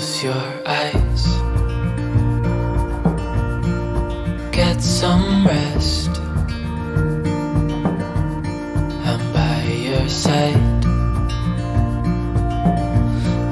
Close your eyes, get some rest. I'm by your side.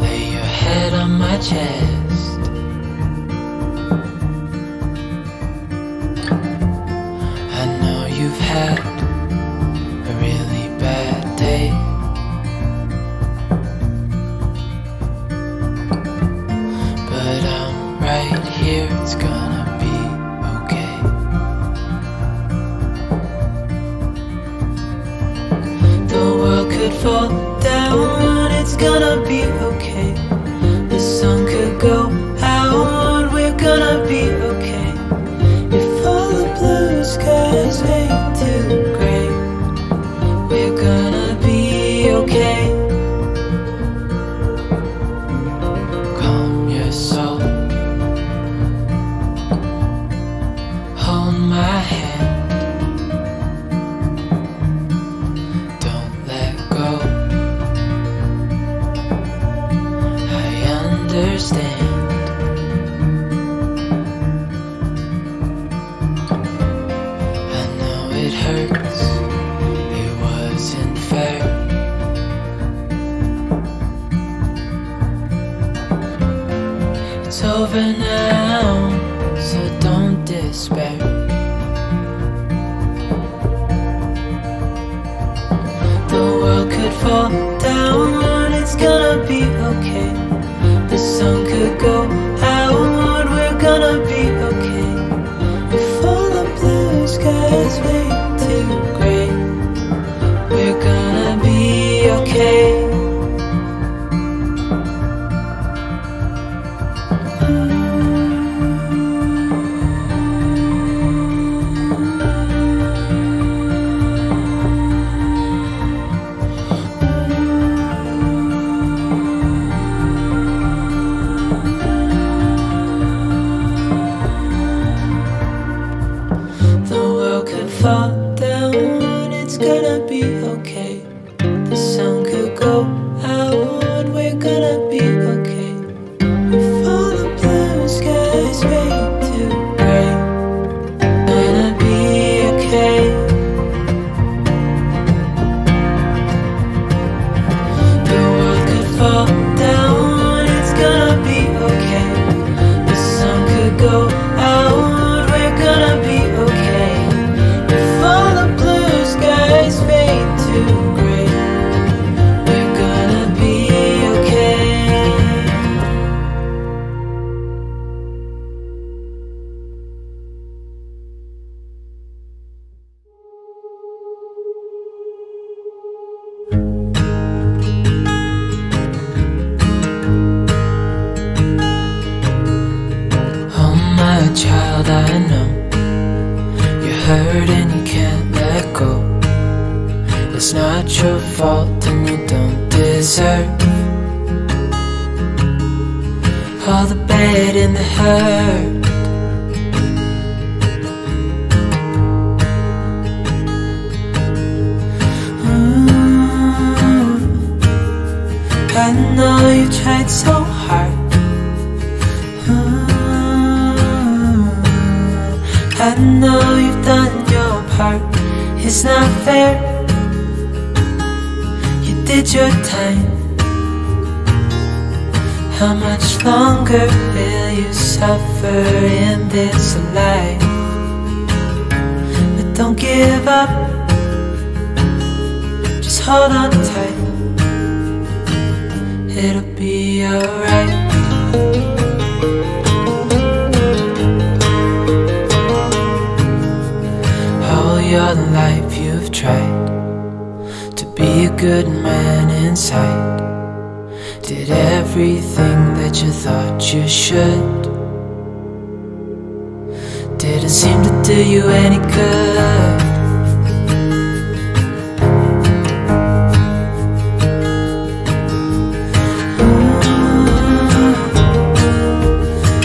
Lay your head on my chest. I know you've had a really bad day, but I'm right here, it's gonna be okay. The world could fall down, it's gonna be okay. The sun could go out, we're gonna be okay. If all the blue skies fade to gray, we're gonna be okay. Calm your soul, hold my hand, don't let go. I understand. I know it hurts, it wasn't fair. It's over now, so don't despair. The world could fall down, it's gonna be okay. The sun could go out, we're gonna be okay. If all the blue skies fade to gray, we're gonna be okay. The world could fall down, it's gonna be okay. The sun could go out, we're gonna be okay. If all the blue skies fade to gray, gonna be okay. The world could fall down, it's gonna be okay. The sun could go out, we're gonna be okay. If all the blue skies fade to gray, we're gonna be okay. Oh my child, I know you're hurt and you can't let go. It's not your fault and you don't deserve all the bad and the hurt. I know you tried so hard. I know you've done your part. It's not fair. You did your time. How much longer will you suffer in this life? But don't give up, just hold on tight. It'll be alright. All your life you've tried to be a good man inside. Did everything that you thought you should. Didn't seem to do you any good.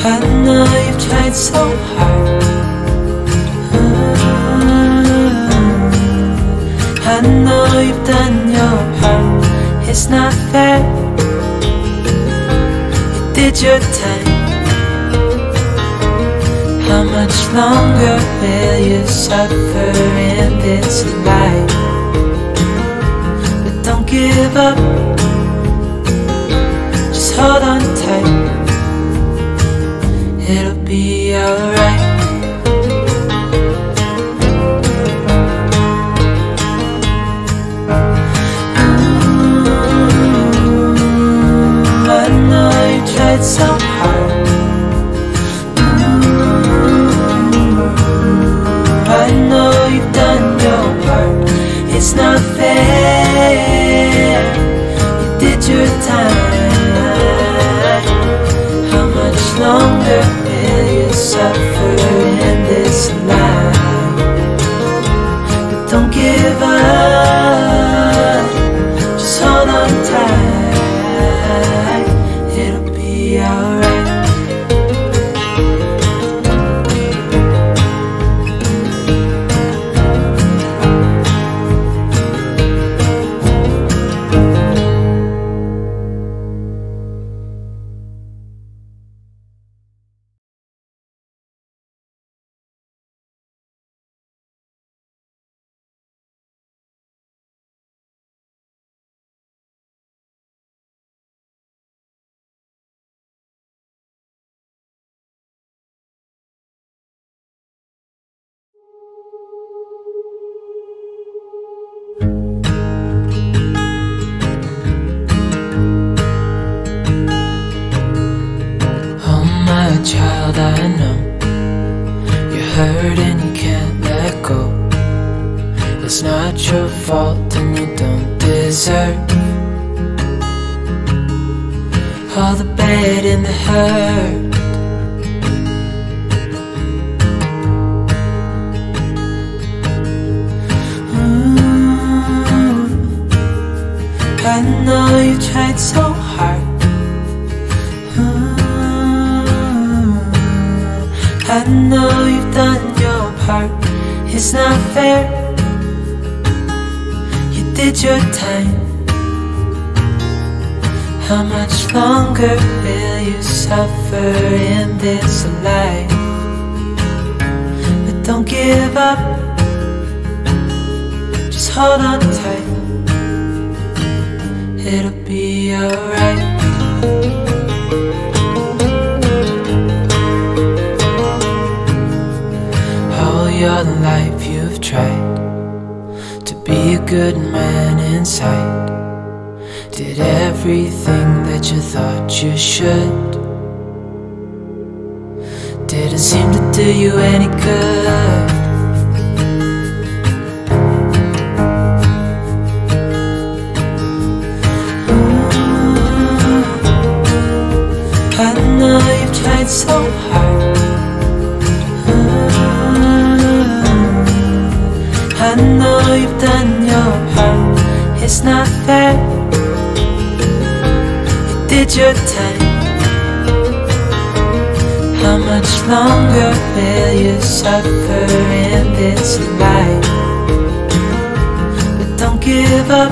I know you've tried so hard. I know you've done your part. It's not fair. You did your time. How much longer will you suffer in this life? But don't give up, just hold on tight. It'll be alright. I know you tried so hard. I know you've done your part. It's not fair. You did your time. How much longer will you suffer in this life? But don't give up, just hold on tight. It'll be alright. Child, I know you're hurt and you can't let go. It's not your fault and you don't deserve all the bad and the hurt. I know you tried so hard. I know you've done your part. It's not fair. You did your time. How much longer will you suffer in this life? But don't give up, just hold on tight. It'll be alright. Your life you've tried to be a good man inside. Did everything that you thought you should. Didn't seem to do you any good. I know you've tried so hard. I know you've done your part. It's not fair. You did your time. How much longer will you suffer in this life? But don't give up,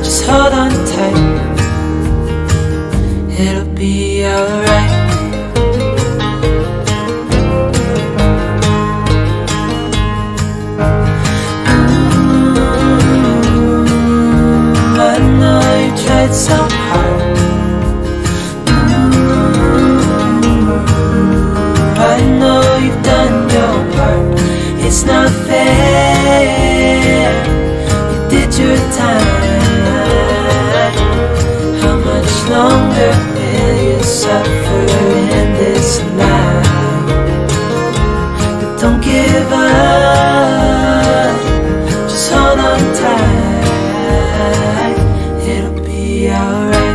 just hold on tight. It'll be alright. Tried so hard. I know you've done your part. It's not fair. You did your time. How much longer will you suffer in this life? But don't give up, just hold on tight. It'll be alright.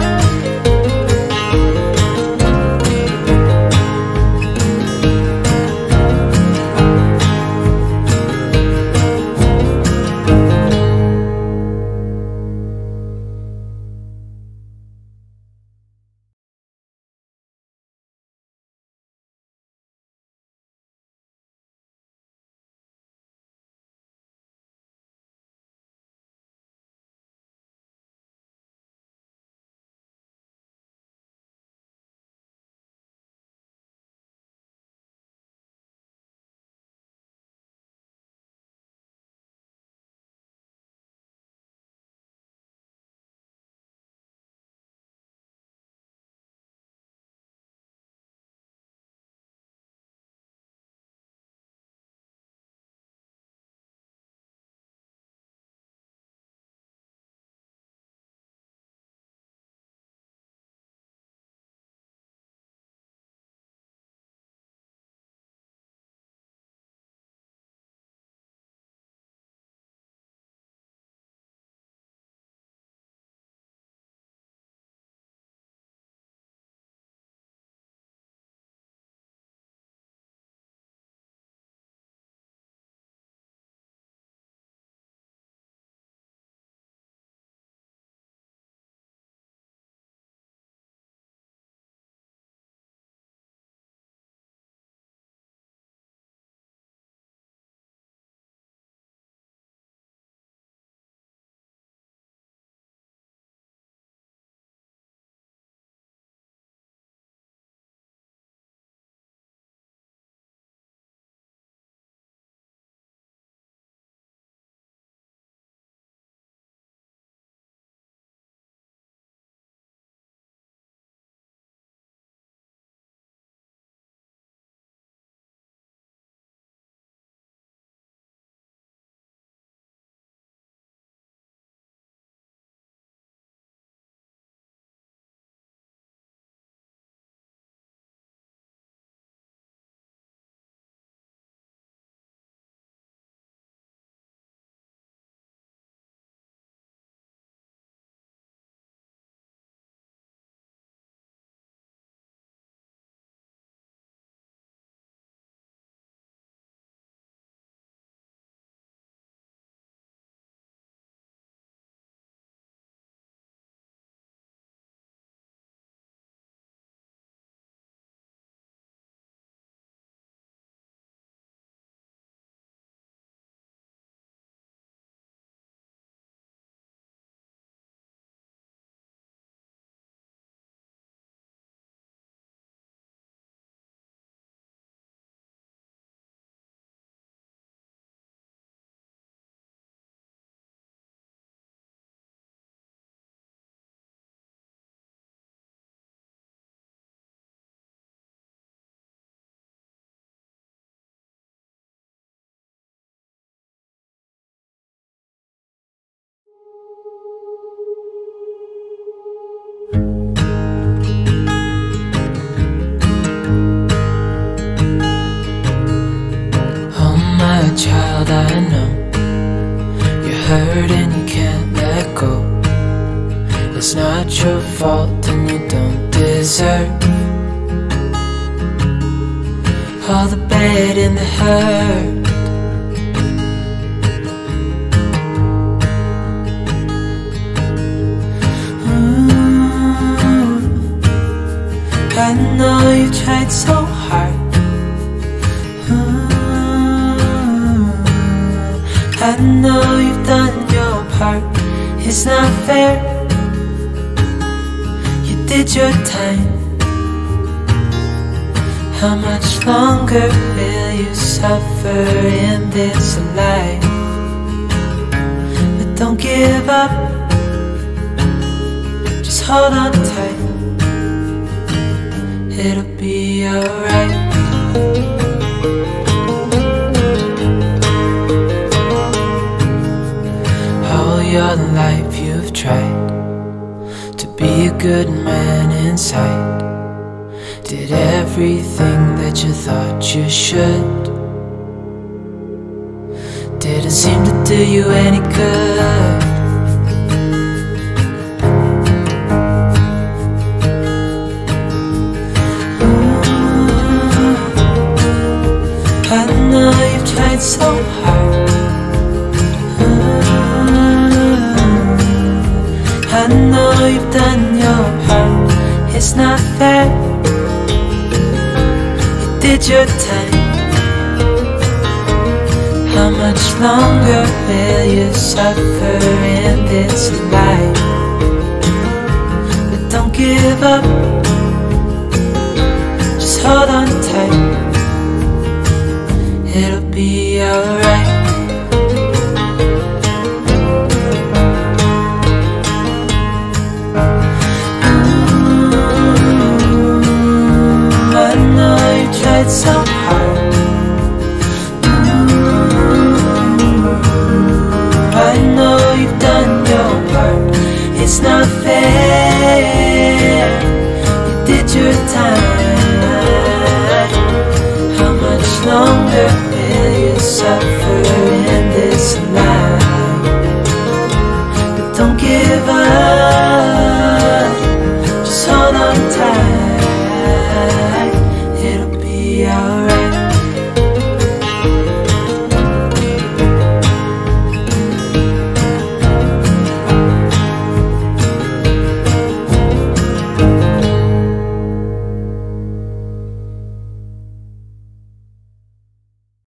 it's not your fault and you don't deserve all the bad and the hurt. I know you tried so hard. I know you've done your part. It's not fair. You did your time. How much longer will you suffer in this life? But don't give up. Just hold on tight. It'll be alright. All your life you've tried to be a good man inside. Did everything that you thought you should. Didn't seem to do you any good. I know you've tried so hard. I know you've done your part. It's not fair. You did your time. How much longer will you suffer in this life? But don't give up. Just hold on tight. It'll be alright. I know you tried so hard. I know you've done your part. It's not fair.